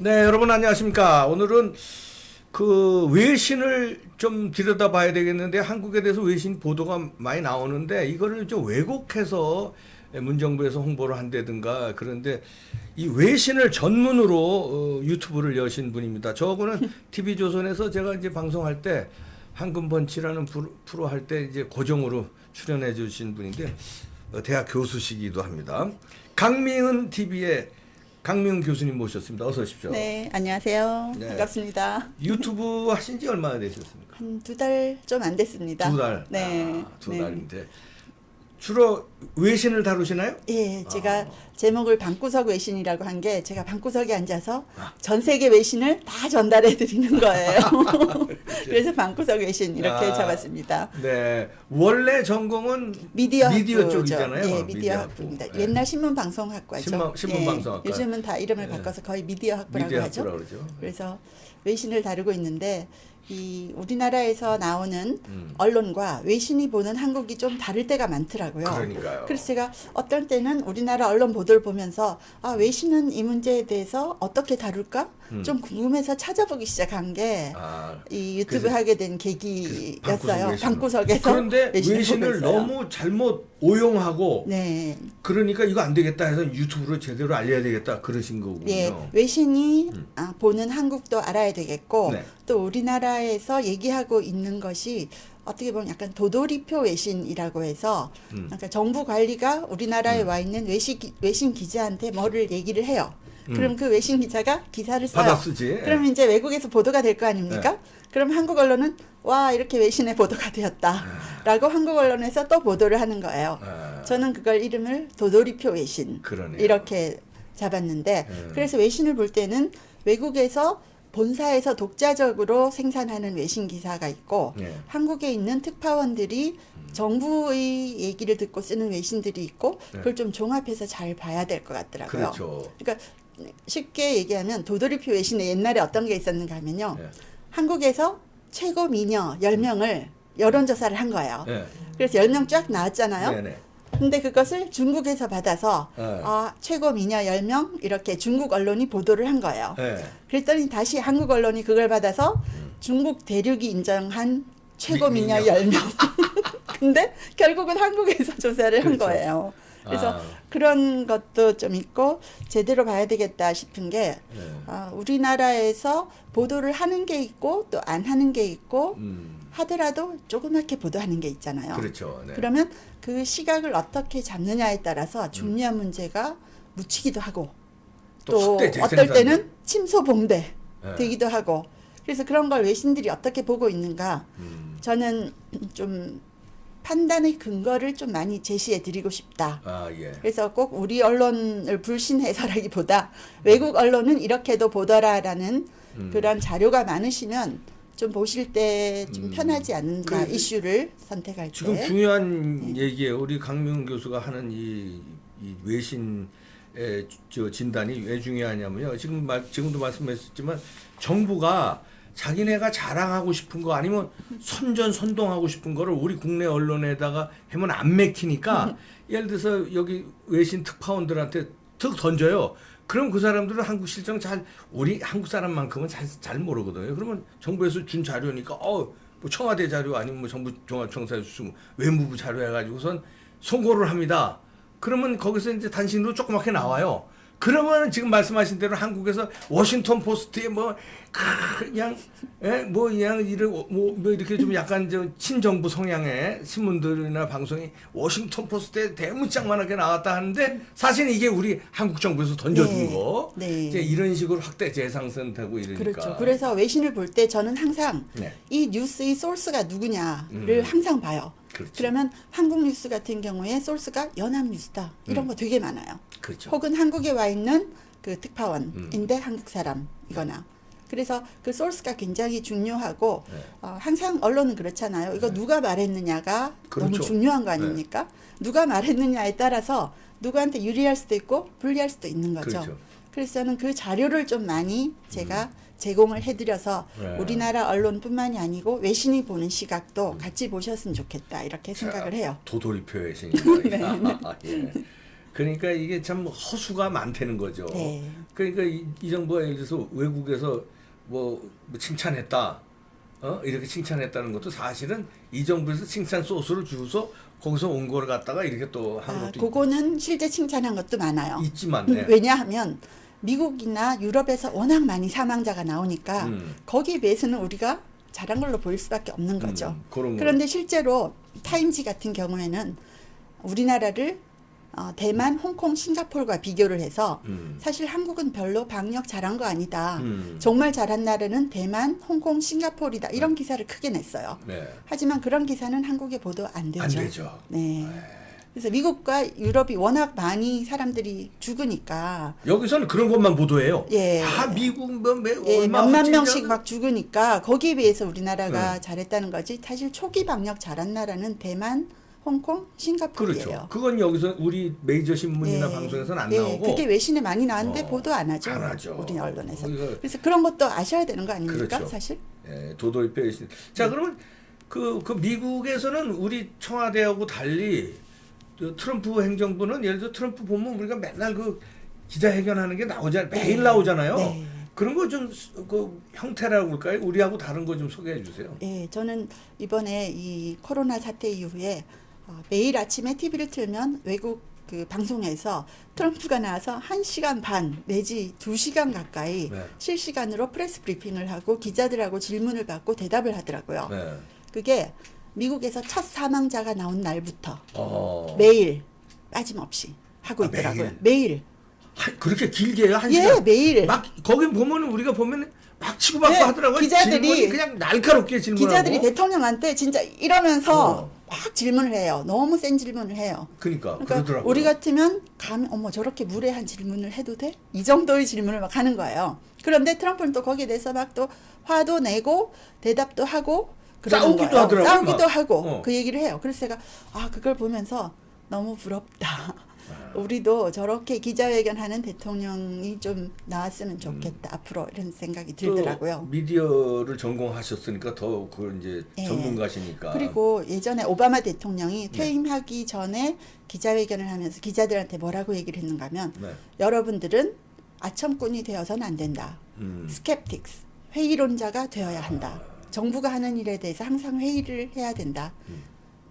네, 여러분 안녕하십니까. 오늘은 그 외신을 좀 들여다봐야 되겠는데 한국에 대해서 외신 보도가 많이 나오는데 이거를 좀 왜곡해서 문정부에서 홍보를 한다든가 그런데 이 외신을 전문으로 유튜브를 여신 분입니다. 저거는 TV조선에서 제가 이제 방송할 때 황금번치라는 프로 할 때 이제 고정으로 출연해 주신 분인데 대학 교수시기도 합니다. 강민은 TV의 강민은 교수님 모셨습니다. 어서 오십시오. 네, 안녕하세요. 네. 반갑습니다. 유튜브 하신 지 얼마나 되셨습니까? 한 2달 좀 안 됐습니다. 2달. 네. 두 네. 달인데 주로 외신을 다루시나요? 예, 제가 제목을 방구석 외신이라고 한 게 제가 방구석에 앉아서 전 세계 외신을 다 전달해 드리는 거예요. 그래서 방구석 외신 이렇게 잡았습니다. 네. 원래 전공은 미디어 쪽이잖아요. 예, 미디어 학부입니다. 네. 옛날 신문방송학과죠. 신문방송학과. 요즘은 다 이름을 네. 바꿔서 거의 미디어 학부라고 미디어 하죠. 학부라고 그러죠. 그래서 외신을 다루고 있는데 이 우리나라에서 나오는 언론과 외신이 보는 한국이 좀 다를 때가 많더라고요. 그러니까요. 그래서 제가 어떤 때는 우리나라 언론 보도를 보면서 아, 외신은 이 문제에 대해서 어떻게 다룰까? 좀 궁금해서 찾아보기 시작한 게 이 유튜브 하게 된 계기였어요. 방구석에서. 그런데 외신을 너무 잘못 오용하고 네. 그러니까 이거 안 되겠다 해서 유튜브로 제대로 알려야 되겠다 그러신 거군요. 예, 외신이 보는 한국도 알아야 되겠고 네. 또 우리나라에서 얘기하고 있는 것이 어떻게 보면 약간 도돌이표 외신이라고 해서 그러니까 정부 관리가 우리나라에 와 있는 외신 기자한테 뭐를 얘기를 해요. 그럼 그 외신 기자가 기사를 써요. 받아 쓰지. 그럼 이제 외국에서 보도가 될 거 아닙니까? 네. 그럼 한국 언론은 와 이렇게 외신에 보도가 되었다라고 한국 언론에서 또 보도를 하는 거예요. 저는 그걸 이름을 도돌이표 외신 그러네요. 이렇게 잡았는데 그래서 외신을 볼 때는 외국에서 본사에서 독자적으로 생산하는 외신 기사가 있고 한국에 있는 특파원들이 정부의 얘기를 듣고 쓰는 외신들이 있고 그걸 좀 종합해서 잘 봐야 될 것 같더라고요. 그렇죠. 그러니까 쉽게 얘기하면 도돌이표 외신에 옛날에 어떤 게 있었는가 하면요. 한국에서 최고 미녀 10명을 여론조사를 한 거예요. 그래서 10명 쫙 나왔잖아요. 네네. 근데 그것을 중국에서 받아서 최고 미녀 10명 이렇게 중국 언론이 보도를 한 거예요. 그랬더니 다시 한국 언론이 그걸 받아서 중국 대륙이 인정한 최고 미녀 10명. 근데 결국은 한국에서 조사를 한 거예요. 그래서 그런 것도 좀 있고 제대로 봐야 되겠다 싶은 게 우리나라에서 보도를 하는 게 있고 또 안 하는 게 있고 하더라도 조그맣게 보도하는 게 있잖아요. 그렇죠. 네. 그러면 그 시각을 어떻게 잡느냐에 따라서 중요한 문제가 묻히기도 하고 또 어떨 때는 침소봉대 되기도 하고 그래서 그런 걸 외신들이 어떻게 보고 있는가 저는 좀 판단의 근거를 좀 많이 제시해 드리고 싶다. 그래서 꼭 우리 언론을 불신해서라기보다 외국 언론은 이렇게도 보더라라는 그런 자료가 많으시면 좀 보실 때 좀 편하지 않는가 이슈를 선택할 때. 지금 중요한 얘기예요. 우리 강민은 교수가 하는 이 외신의 진단이 왜 중요하냐면요. 지금도 말씀하셨지만 정부가 자기네가 자랑하고 싶은 거 아니면 선전선동하고 싶은 거를 우리 국내 언론에다가 하면 안 맥히니까 예를 들어서 여기 외신 특파원들한테 툭 던져요. 그럼 그 사람들은 한국 실정 우리 한국 사람만큼은 잘 모르거든요. 그러면 정부에서 준 자료니까 뭐 청와대 자료 아니면 뭐 정부 종합청사에서 준 외무부 자료 해가지고선 송고를 합니다. 그러면 거기서 이제 단신으로 조그맣게 나와요. 그러면 지금 말씀하신 대로 한국에서 워싱턴 포스트에 그냥 이렇게 좀 약간 친정부 성향의 신문들이나 방송이 워싱턴 포스트에 대문짝만하게 나왔다 하는데 사실 이게 우리 한국 정부에서 던져준 거. 이제 이런 식으로 확대 재상선되고 이러니까. 그렇죠. 그래서 외신을 볼 때 저는 항상 이 뉴스의 소스가 누구냐를 항상 봐요. 그렇죠. 그러면 한국 뉴스 같은 경우에 소스가 연합뉴스다 이런 거 되게 많아요. 그렇죠. 혹은 한국에 와 있는 그 특파원인데 한국 사람이거나 그래서 그 소스가 굉장히 중요하고 항상 언론은 그렇잖아요. 이거 누가 말했느냐가 너무 중요한 거 아닙니까? 누가 말했느냐에 따라서 누구한테 유리할 수도 있고 불리할 수도 있는 거죠. 그렇죠. 그래서 저는 그 자료를 좀 많이 제가 제공을 해드려서 우리나라 언론뿐만이 아니고 외신이 보는 시각도 같이 보셨으면 좋겠다 이렇게 생각을 해요. 도돌이표 외신입니다. 그러니까 이게 참 허수가 많다는 거죠. 네. 그러니까 이 정부가 예를 들어서 외국에서 뭐 칭찬했다, 이렇게 칭찬했다는 것도 사실은 이 정부에서 칭찬 소스를 주서 거기서 온 걸 갖다가 이렇게 또 한 것도 그거는 실제 칭찬한 것도 많아요. 있지만, 네. 왜냐하면 미국이나 유럽에서 워낙 많이 사망자가 나오니까 거기에 비해서는 우리가 잘한 걸로 보일 수밖에 없는 거죠. 그런 거. 그런데 실제로 타임지 같은 경우에는 우리나라를 대만, 홍콩, 싱가포르가 비교를 해서 사실 한국은 별로 방역 잘한 거 아니다. 정말 잘한 나라는 대만, 홍콩, 싱가포르이다. 이런 기사를 크게 냈어요. 네. 하지만 그런 기사는 한국에 보도 안 되죠. 안 되죠. 네. 그래서 미국과 유럽이 워낙 많이 사람들이 죽으니까 여기서는 그런 것만 보도해요. 예. 미국 뭐 예, 얼마 몇만 확진자가- 명씩 막 죽으니까 거기에 비해서 우리나라가 잘했다는 거지. 사실 초기 방역 잘한 나라는 대만, 홍콩, 싱가포르예요. 그렇죠. 그건 여기서 우리 메이저 신문이나 방송에서는 안 나오고. 그게 외신에 많이 나왔는데 보도 안 하죠. 안 하죠. 우리 언론에서. 거기가- 그래서 그런 것도 아셔야 되는 거 아닙니까? 그렇죠. 사실. 예, 도도의 배신. 자, 그러면 그 미국에서는 우리 청와대하고 달리 트럼프 행정부는 예를 들어 트럼프 보면 우리가 맨날 그 기자회견하는 게 나오잖아요. 매일 나오잖아요. 네. 그런 거 좀 그 형태라고 할까요? 우리하고 다른 거 좀 소개해 주세요. 예, 저는 이번에 이 코로나 사태 이후에 매일 아침에 TV를 틀면 외국 그 방송에서 트럼프가 나와서 1시간 반 내지 2시간 가까이 네. 실시간으로 프레스 브리핑을 하고 기자들하고 질문을 받고 대답을 하더라고요. 네. 그게 미국에서 첫 사망자가 나온 날부터 어. 매일 빠짐없이 하고 있더라고요. 매일. 그렇게 길게 해요? 한 예, 시간? 매일. 막 거기 보면 우리가 보면 막 치고받고 네, 하더라고요. 기자들이- 질문이 그냥 날카롭게 질문하고. 기자들이 대통령한테 진짜 이러면서 어. 막 질문을 해요. 너무 센 질문을 해요. 그러니까 그러니까 그러더라고요. 우리 같으면 어머 저렇게 무례한 질문을 해도 돼? 이 정도의 질문을 막 하는 거예요. 그런데 트럼프는 또 거기에 대해서 막 또 화도 내고 대답도 하고 그러는 싸우기도 거예요. 하더라고요, 싸우기도 막. 하고 그 얘기를 해요. 그래서 제가 그걸 보면서 너무 부럽다. 우리도 저렇게 기자회견하는 대통령이 좀 나왔으면 좋겠다. 앞으로 이런 생각이 또 들더라고요. 미디어를 전공하셨으니까 더 그 이제 예. 전문가시니까. 그리고 예전에 오바마 대통령이 퇴임하기 전에 기자회견을 하면서 기자들한테 뭐라고 얘기를 했는가 하면 네. 여러분들은 아첨꾼이 되어서는 안 된다. 스캡틱스, 회의론자가 되어야 한다. 정부가 하는 일에 대해서 항상 회의를 해야 된다.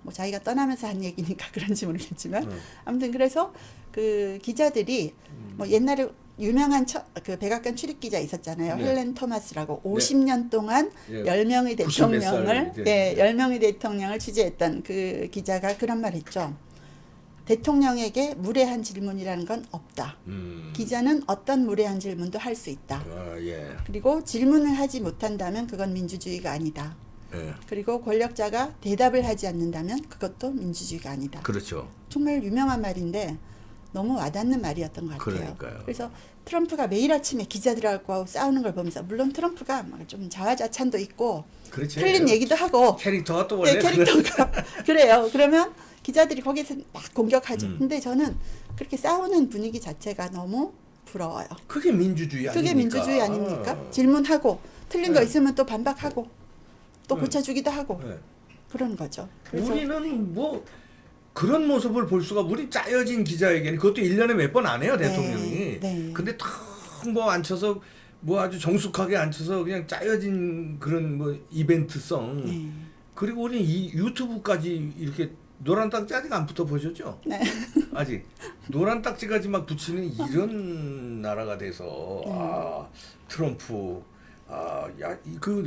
뭐 자기가 떠나면서 한 얘기니까 그런지 모르겠지만 아무튼 그래서 그 기자들이 뭐 옛날에 유명한 그 백악관 출입 기자 있었잖아요. 네. 헬렌 토마스라고 50년 동안 예. 10명의 90몇 대통령을 살 이제. 10명의 대통령을 취재했던 그 기자가 그런 말 했죠. 대통령에게 무례한 질문이라는 건 없다. 기자는 어떤 무례한 질문도 할 수 있다. 예. 그리고 질문을 하지 못한다면 그건 민주주의가 아니다. 예. 그리고 권력자가 대답을 하지 않는다면 그것도 민주주의가 아니다. 그렇죠. 정말 유명한 말인데 너무 와닿는 말이었던 것 같아요. 그러니까요. 그래서 트럼프가 매일 아침에 기자들하고 싸우는 걸 보면서 물론 트럼프가 막 좀 자화자찬도 있고 그렇지. 틀린 얘기도 하고 캐릭터가 또 원래 네, 캐릭터가 그래요. 그러면 기자들이 거기서 막 공격하죠. 음. 근데 저는 그렇게 싸우는 분위기 자체가 너무 부러워요. 그게 민주주의 아닙니까? 그게 민주주의 아닙니까? 질문하고 틀린 거 네. 있으면 또 반박하고 또 네. 고쳐주기도 하고 네. 그런 거죠. 그래서 우리는 뭐 그런 모습을 볼 수가 우리 짜여진 기자회견 그것도 1년에 몇 번 안 해요 대통령이. 네. 근데 탁 뭐 앉혀서 뭐 아주 정숙하게 앉혀서 그냥 짜여진 그런 뭐 이벤트성. 네. 그리고 우리 이 유튜브까지 이렇게 노란 딱지 아직 안 붙어 보셨죠? 네. 아직 노란 딱지까지 막 붙이는 이런 나라가 돼서 트럼프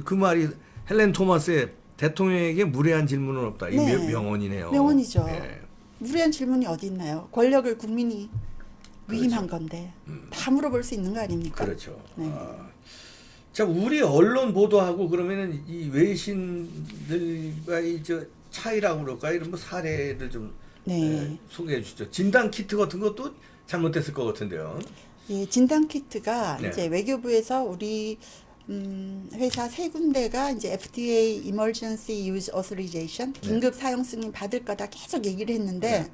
그 말이 헬렌 토마스의 대통령에게 무례한 질문은 없다. 이 네. 명언이네요. 명언이죠. 예. 무례한 질문이 어디 있나요? 권력을 국민이 위임한 건데 다 물어볼 수 있는 거 아닙니까? 그렇죠. 네. 자, 우리 언론 보도하고 그러면은 이 외신들과의 저 차이라고 그럴까요? 이런 뭐 사례를 좀 네. 소개해 주시죠. 진단 키트 같은 것도 잘못됐을 것 같은데요. 예, 진단 키트가 네. 이제 외교부에서 우리 회사 세 군데가 이제 FDA Emergency Use Authorization 긴급 사용 승인 받을 거다 계속 얘기를 했는데 네.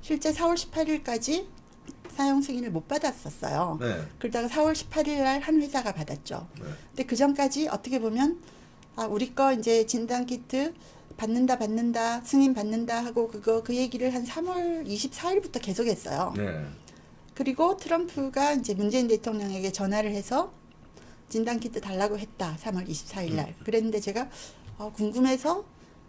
실제 4월 18일까지 사용 승인을 못 받았었어요. 네. 그러다가 4월 18일 날 한 회사가 받았죠. 네. 근데 그 전까지 어떻게 보면 우리 거 이제 진단 키트 받는다 승인 받는다 하고 그 얘기를 한 3월 24일부터 계속했어요. 네. 그리고 트럼프가 이제 문재인 대통령에게 전화를 해서 진단키트 달라고 했다. 3월 24일 날. 그랬는데 제가 궁금해서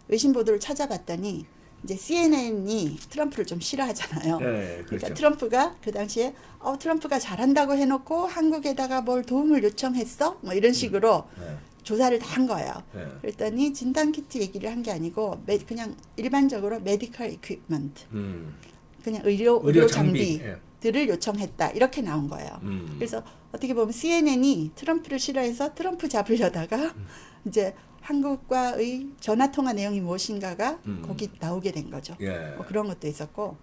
외신 보도를 찾아봤더니 이제 CNN이 트럼프를 좀 싫어하잖아요. 네, 그렇죠. 그러니까 트럼프가 그 당시에 트럼프가 잘한다고 해놓고 한국에다가 뭘 도움을 요청했어? 뭐 이런 식으로 네. 조사를 다 한 거예요. 네. 그랬더니 진단키트 얘기를 한 게 아니고 그냥 일반적으로 메디컬 이퀴프먼트, 그냥 의료 장비. 예. 들을 요청했다 이렇게 나온 거예요. 그래서 어떻게 보면 CNN이 트럼프를 싫어해서 트럼프 잡으려다가 이제 한국과의 전화 통화 내용이 무엇인가가 거기 나오게 된 거죠. 예. 뭐 그런 것도 있었고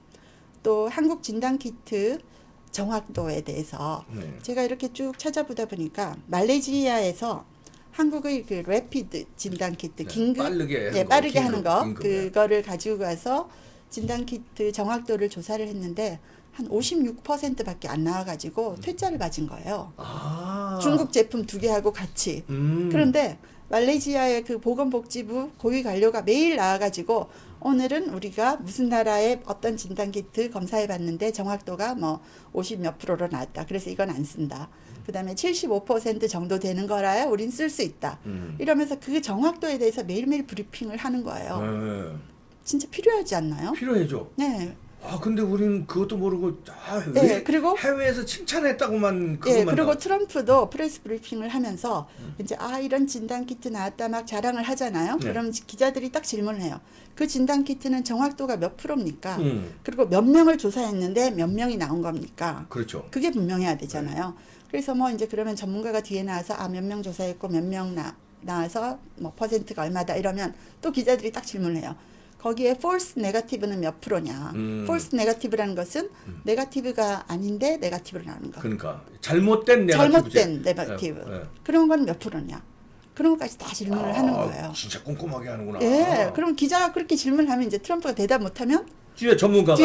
또 한국 진단키트 정확도에 대해서 네. 제가 이렇게 쭉 찾아보다 보니까 말레이시아에서 한국의 그 래피드 진단키트 네, 긴급 빠르게 하는 거 긴급. 그거를 가지고 가서 진단키트 정확도를 조사를 했는데 한 56%밖에 안 나와가지고 퇴짜를 맞은 거예요. 아. 중국 제품 2개하고 같이. 그런데 말레이시아의 그 보건복지부 고위 관료가 매일 나와가지고 오늘은 우리가 무슨 나라의 어떤 진단키트 검사해봤는데 정확도가 뭐 50 몇 프로로 나왔다. 그래서 이건 안 쓴다. 그 다음에 75% 정도 되는 거라야 우린 쓸 수 있다. 이러면서 그 정확도에 대해서 매일매일 브리핑을 하는 거예요. 네. 진짜 필요하지 않나요? 필요해죠. 네. 근데 우리는 그것도 모르고 네, 그리고 해외에서 칭찬했다고만 예, 그것만 그리고 나와. 트럼프도 프레스 브리핑을 하면서 이제 이런 진단 키트 나왔다 막 자랑을 하잖아요. 네. 그럼 기자들이 딱 질문을 해요. 그 진단 키트는 정확도가 몇 프로입니까? 음. 그리고 몇 명을 조사했는데 몇 명이 나온 겁니까? 그렇죠. 그게 분명해야 되잖아요. 그래서 뭐 이제 그러면 전문가가 뒤에 나와서 몇 명 조사했고 몇 명 나와서 뭐 퍼센트가 얼마다 이러면 또 기자들이 딱 질문을 해요. 거기에 false negative는 몇 프로냐. false negative라는 것은 네거티브가 아닌데 네거티브로 나오는 거. 그러니까 잘못된 네거티브. 잘못된 네거티브. 예, 예. 그런 건 몇 프로냐. 그런 것까지 다 질문을 하는 거예요. 진짜 꼼꼼하게 하는구나. 예. 그럼 기자가 그렇게 질문하면 이제 트럼프가 대답 못하면 뒤에 전문가가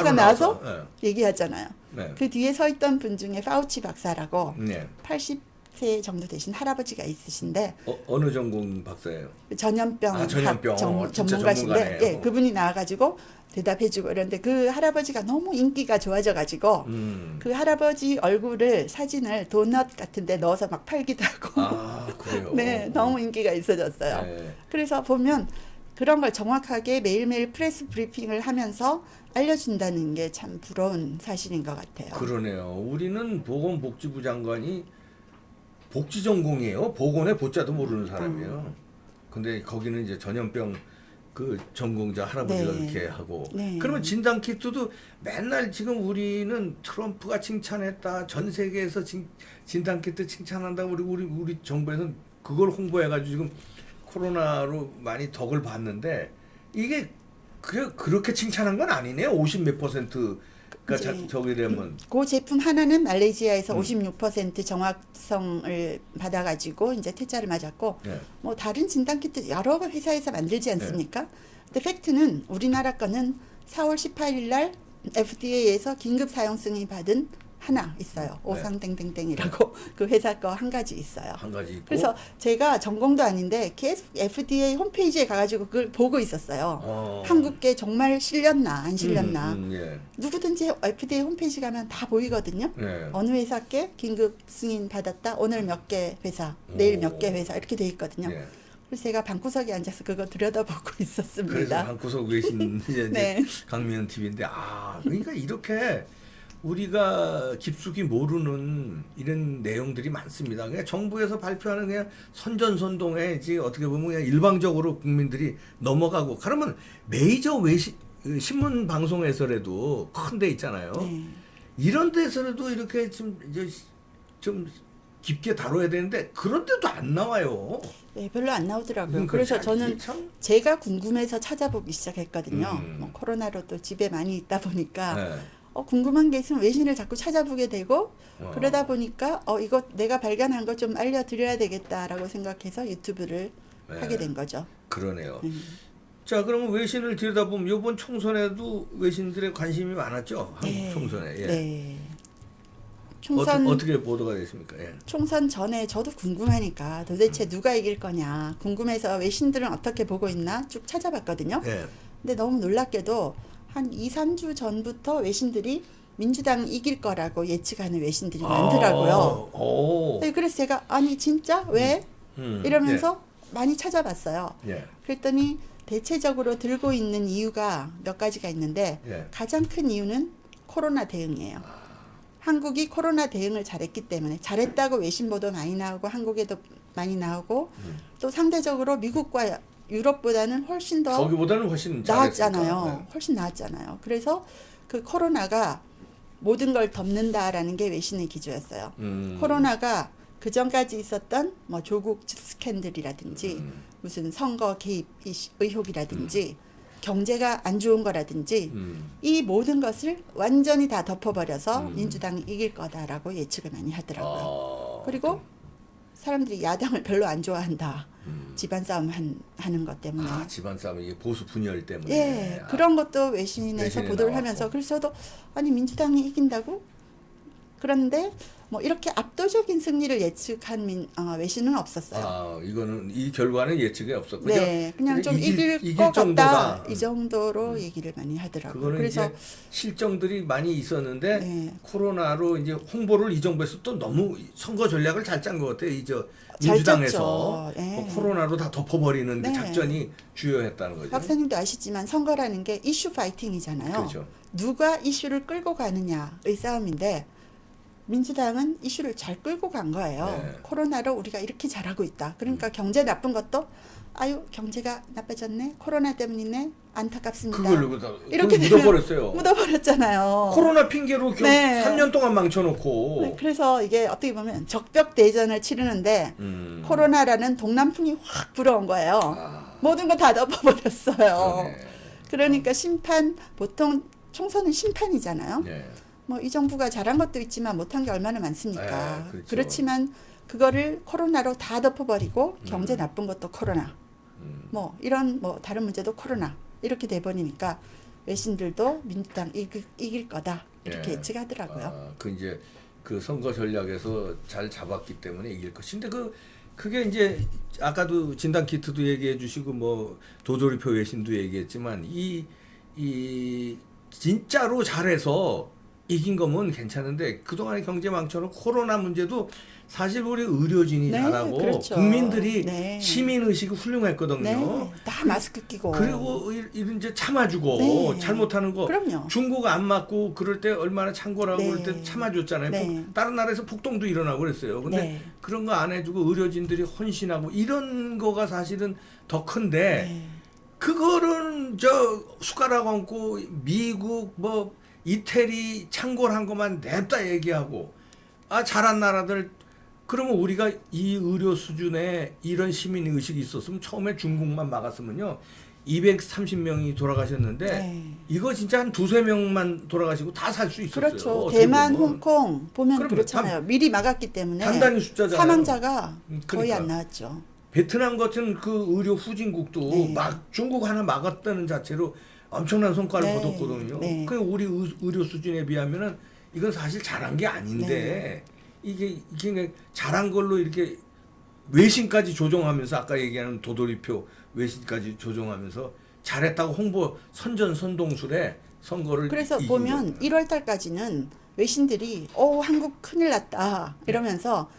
바로 나와서 예. 얘기하잖아요. 네. 그 뒤에 서 있던 분 중에 파우치 박사라고 네. 80세 정도 되신 할아버지가 있으신데 어느 전공 박사예요? 전염병 전염병. 진짜 전문가신데 전문가네요. 예, 그분이 나와가지고 대답해주고 이런데 그 할아버지가 너무 인기가 좋아져가지고 그 할아버지 얼굴을 사진을 도넛 같은데 넣어서 막 팔기도 하고 그래요. 네, 너무 인기가 있어졌어요. 네. 그래서 보면 그런 걸 정확하게 매일매일 프레스 브리핑을 하면서 알려준다는 게 참 부러운 사실인 것 같아요. 그러네요. 우리는 보건복지부 장관이 복지 전공이에요. 보건의 보자도 모르는 사람이에요. 근데 거기는 이제 전염병 그 전공자 할아버지가 네. 이렇게 하고 네. 그러면 진단 키트도 맨날 지금 우리는 트럼프가 칭찬했다. 전 세계에서 진단 키트 칭찬한다고 우리 정부에서는 그걸 홍보해 가지고 지금 코로나로 많이 덕을 봤는데 이게 그렇게 칭찬한 건 아니네요. 50 몇 %가 저기 되면 그 제품 하나는 말레이시아에서 56% 정확성을 받아가지고 이제 퇴짜를 맞았고 네. 뭐 다른 진단키트 여러 회사에서 만들지 않습니까? 근데 팩트는 우리나라 거는 4월 18일 날 FDA에서 긴급 사용 승인 받은 하나 있어요. 오상땡땡땡이라고 그 회사 거 한 가지 있어요. 한 가지 있고. 그래서 제가 전공도 아닌데 계속 FDA 홈페이지에 가가지고 그걸 보고 있었어요. 한국계 정말 실렸나 안 실렸나. 예. 누구든지 FDA 홈페이지 가면 다 보이거든요. 예. 어느 회사께 긴급 승인 받았다. 오늘 몇 개 회사, 내일 몇 개 회사 이렇게 돼 있거든요. 예. 그래서 제가 방구석에 앉아서 그거 들여다보고 그래서 있었습니다. 방구석 외신 이제 네. 강미연 TV인데 그러니까 이렇게 우리가 깊숙이 모르는 이런 내용들이 많습니다. 그냥 정부에서 발표하는 그냥 선전선동에 이제 어떻게 보면 그냥 일방적으로 국민들이 넘어가고 그러면 메이저 외신 신문 방송에서라도 큰 데 있잖아요. 네. 이런 데서라도 이렇게 좀 깊게 다뤄야 되는데 그런 데도 안 나와요. 네, 별로 안 나오더라고요. 그러니까 그래서 저는 참. 제가 궁금해서 찾아보기 시작했거든요. 뭐 코로나로 또 집에 많이 있다 보니까 네. 궁금한 게 있으면 외신을 자꾸 찾아보게 되고 그러다 보니까 이거 내가 발견한 거 좀 알려드려야 되겠다라고 생각해서 유튜브를 네. 하게 된 거죠. 그러네요. 자, 그러면 외신을 들여다보면 이번 총선에도 외신들의 관심이 많았죠. 한국 네. 총선에. 예. 네. 총선 어떻게 보도가 됐습니까? 예. 총선 전에 저도 궁금하니까 도대체 누가 이길 거냐 궁금해서 외신들은 어떻게 보고 있나 쭉 찾아봤거든요. 예. 근데 너무 놀랍게도 한 2, 3주 전부터 외신들이 민주당 이길 거라고 예측하는 외신들이 많더라고요. 오. 네, 그래서 제가 아니 진짜 왜? 이러면서 많이 찾아봤어요. 예. 그랬더니 대체적으로 들고 있는 이유가 몇 가지가 있는데 예. 가장 큰 이유는 코로나 대응이에요. 한국이 코로나 대응을 잘했기 때문에 잘했다고 외신 보도 많이 나오고 한국에도 많이 나오고 또 상대적으로 미국과 유럽보다는 훨씬 더 거기보다는 훨씬 나았잖아요. 잘했으니까. 훨씬 나았잖아요. 그래서 그 코로나가 모든 걸 덮는다라는 게 외신의 기조였어요. 코로나가 그 전까지 있었던 뭐 조국 스캔들이라든지 무슨 선거 개입 의혹이라든지 경제가 안 좋은 거라든지 이 모든 것을 완전히 다 덮어버려서 민주당이 이길 거다라고 예측을 많이 하더라고요. 그리고 사람들이 야당을 별로 안 좋아한다. 집안 싸움 하는 것 때문에. 집안 싸움 이게 보수 분열 때문에. 예, 그런 것도 외신에서 외신에 보도를 나왔고. 하면서 그래서 저도 아니 민주당이 이긴다고? 그런데 뭐 이렇게 압도적인 승리를 예측한 외신은 없었어요. 이거는 이 결과는 예측이 없었고. 네, 그냥 좀 이길 것 같다 이 정도로 얘기를 많이 하더라고요. 그거는 그래서 이제 실정들이 많이 있었는데 네. 코로나로 이제 홍보를 이 정부에서 또 너무 선거 전략을 잘 짠 것 같아요. 잘 민주당에서 짰죠. 네. 뭐 코로나로 다 덮어버리는 네. 작전이 주요했다는 거죠. 박사님도 아시지만 선거라는 게 이슈 파이팅이잖아요. 그렇죠. 누가 이슈를 끌고 가느냐의 싸움인데 민주당은 이슈를 잘 끌고 간 거예요. 네. 코로나로 우리가 이렇게 잘하고 있다. 그러니까 경제 나쁜 것도 아유 경제가 나빠졌네. 코로나 때문이네. 안타깝습니다. 그걸 이렇게 묻어버렸어요. 묻어버렸잖아요. 코로나 핑계로 네. 3년 동안 망쳐놓고. 네, 그래서 이게 어떻게 보면 적벽 대전을 치르는데 코로나라는 동남풍이 확 불어온 거예요. 모든 거 다 덮어버렸어요. 그러네. 그러니까 심판 보통 총선은 심판이잖아요. 네. 뭐 이 정부가 잘한 것도 있지만 못한 게 얼마나 많습니까? 네, 그렇죠. 그렇지만 그거를 코로나로 다 덮어버리고 경제 나쁜 것도 코로나, 뭐 이런 뭐 다른 문제도 코로나 이렇게 돼버리니까 외신들도 민주당 이길 거다 이렇게 예. 예측하더라고요. 그 이제 그 선거 전략에서 잘 잡았기 때문에 이길 것인데 그게 이제 아까도 진단 키트도 얘기해 주시고 뭐 도돌이표 외신도 얘기했지만 이 진짜로 잘해서 이긴 거면 괜찮은데 그동안의 경제 망쳐놓고 코로나 문제도 사실 우리 의료진이 네, 잘하고 그렇죠. 국민들이 네. 시민의식이 훌륭했거든요. 네, 다 마스크 끼고. 그리고 이런 이제 참아주고 네. 잘못하는 거 그럼요. 중국 안 맞고 그럴 때 얼마나 참고라고 네. 그럴 때 참아줬잖아요. 네. 다른 나라에서 폭동도 일어나고 그랬어요. 근데 네. 그런 거 안 해주고 의료진들이 헌신하고 이런 거가 사실은 더 큰데 네. 그거는 숟가락 얹고 미국 뭐 이태리 창궐한 것만 냅다 얘기하고 잘한 나라들 그러면 우리가 이 의료 수준에 이런 시민 의식이 있었으면 처음에 중국만 막았으면요 230명이 돌아가셨는데 네. 이거 진짜 한 2-3명만 돌아가시고 다 살 수 있었어요. 그렇죠. 어떻게 대만, 보면. 홍콩 보면 그럼요. 그렇잖아요. 미리 막았기 때문에 단단히 숫자잖아요. 사망자가 거의 그러니까. 안 나왔죠. 베트남 같은 그 의료 후진국도 네. 막 중국 하나 막았다는 자체로 엄청난 성과를 네. 거뒀거든요. 네. 그 우리 의료 수준에 비하면은 이건 사실 잘한 게 아닌데 이게 잘한 걸로 이렇게 외신까지 조종하면서 아까 얘기하는 도돌이표 외신까지 조종하면서 잘했다고 홍보 선전선동술에 선거를 그래서 이긴 보면 거예요. 1월 달까지는 외신들이 한국 큰일 났다 이러면서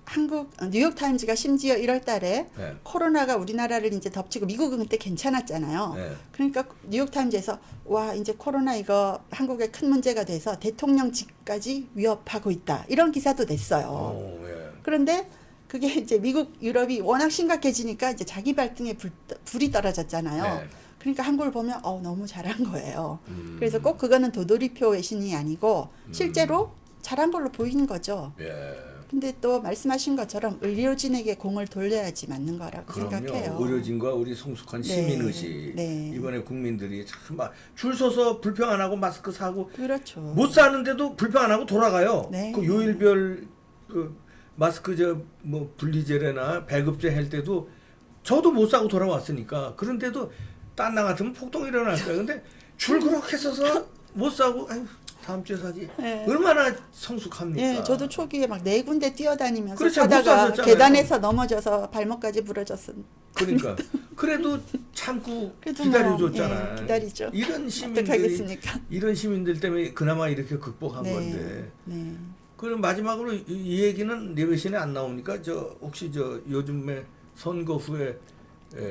한국 뉴욕타임즈가 심지어 1월 달에 네. 코로나가 우리나라를 이제 덮치고 미국은 그때 괜찮았잖아요. 네. 그러니까 뉴욕타임즈에서 와 이제 코로나 이거 한국에 큰 문제가 돼서 대통령직까지 위협하고 있다 이런 기사도 냈어요. 예. 그런데 그게 이제 미국 유럽이 워낙 심각해지니까 이제 자기 발등에 불이 떨어졌잖아요. 네. 그러니까 한국을 보면 너무 잘한 거예요. 그래서 꼭 그거는 도돌이표 외신이 아니고 실제로 잘한 걸로 보이는 거죠. 예. 근데 또 말씀하신 것처럼 의료진에게 공을 돌려야지 맞는 거라고 생각해요. 그럼요. 의료진과 우리 성숙한 네. 시민의식. 네. 이번에 국민들이 참 막 줄 서서 불평 안 하고 마스크 사고 그렇죠. 못 사는데도 불평 안 하고 돌아가요. 네. 그 요일별 그 마스크 뭐 분리제래나 배급제 할 때도 저도 못 사고 돌아왔으니까 그런데도 딴 나 같으면 폭동 일어날 거예요. 근데 줄 그렇게 서서 못 사고 아유 다음 주에 사지. 네. 얼마나 성숙합니까? 예, 저도 초기에 막 네 군데 뛰어다니면서 그렇죠, 못 사다가 샀었잖아요. 계단에서 넘어져서 발목까지 부러졌어. 그러니까 그래도 참고 그래도 기다려줬잖아. 뭐, 예, 기다리죠. 이런 시민들이 어떡하겠습니까? 이런 시민들 때문에 그나마 이렇게 극복한 네. 건데. 네. 그럼 마지막으로 이 얘기는 내 외신에 안 나오니까 저 혹시 저 요즘에 선거 후에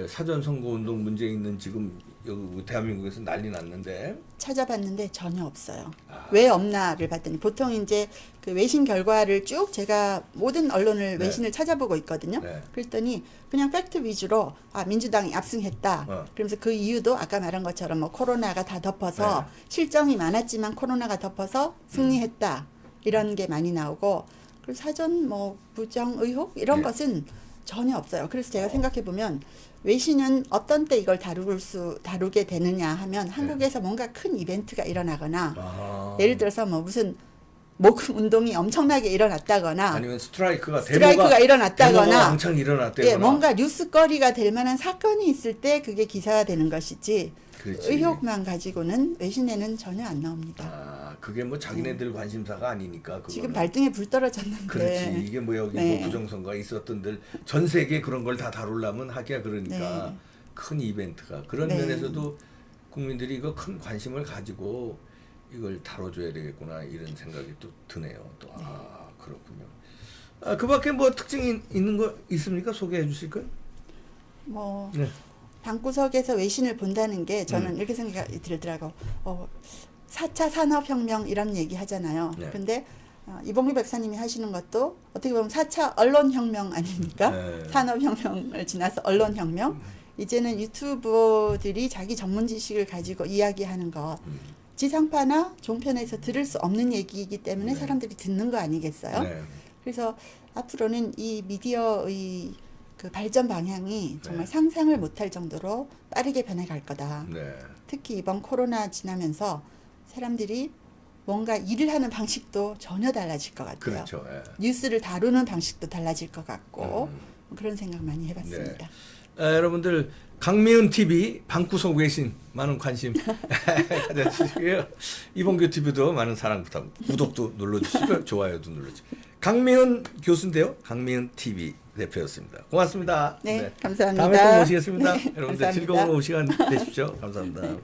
사전 선거 운동 문제 있는 지금 여기 대한민국에서 난리 났는데 찾아봤는데 전혀 없어요. 아. 왜 없나를 봤더니 보통 이제 그 외신 결과를 쭉 제가 모든 언론을 네. 외신을 찾아보고 있거든요. 네. 그랬더니 그냥 팩트 위주로 민주당이 압승했다. 그러면서 그 이유도 아까 말한 것처럼 뭐 코로나가 다 덮어서 네. 실정이 많았지만 코로나가 덮어서 승리했다. 이런 게 많이 나오고 그리고 사전 뭐 부정 의혹 이런 네. 것은 전혀 없어요. 그래서 제가 생각해 보면 외신은 어떤 때 이걸 다루게 되느냐 하면 한국에서 뭔가 큰 이벤트가 일어나거나 예를 들어서 뭐 무슨 모금 운동이 엄청나게 일어났다거나 아니면 스트라이크가 일어났다거나 데모가 왕창 일어났다거나 예, 뭔가 뉴스거리가 될 만한 사건이 있을 때 그게 기사가 되는 것이지 그렇지. 의혹만 가지고는 외신에는 전혀 안 나옵니다. 아, 그게 뭐 자기네들 관심사가 아니니까 그거는. 지금 발등에 불 떨어졌는데 그렇지. 이게 뭐 여기 네. 뭐 부정선거가 있었던들 전 세계 그런 걸 다 다루려면 하기야 그러니까 네. 큰 이벤트가 그런 네. 면에서도 국민들이 이거 큰 관심을 가지고 이걸 다뤄줘야 되겠구나 이런 생각이 또 드네요. 또 그렇군요. 그밖에 뭐 특징이 있는 거 있습니까? 소개해 주실까요? 뭐 네. 방구석에서 외신을 본다는 게 저는 이렇게 생각이 들더라고. 4차 산업혁명 이런 얘기 하잖아요. 네. 근데 이봉규 박사님이 하시는 것도 어떻게 보면 4차 언론혁명 아닙니까? 네. 산업혁명을 지나서 언론혁명. 이제는 유튜버들이 자기 전문 지식을 가지고 이야기하는 것. 지상파나 종편에서 들을 수 없는 얘기이기 때문에 네. 사람들이 듣는 거 아니겠어요? 네. 그래서 앞으로는 이 미디어의 그 발전 방향이 정말 네. 상상을 못할 정도로 빠르게 변해갈 거다. 네. 특히 이번 코로나 지나면서 사람들이 뭔가 일을 하는 방식도 전혀 달라질 것 같아요. 그렇죠. 예. 뉴스를 다루는 방식도 달라질 것 같고 그런 생각 많이 해봤습니다. 여러분들 강미은 TV 방구석 외신 많은 관심 가져주시고요. 이봉규 TV도 많은 사랑 부탁, 구독도 눌러주시고 좋아요도 눌러주시고. 강미은 교수인데요. 강미은 TV 대표였습니다. 고맙습니다. 네, 감사합니다. 다음에 또 모시겠습니다. 네, 여러분들 감사합니다. 즐거운 오후 시간 되십시오. 감사합니다.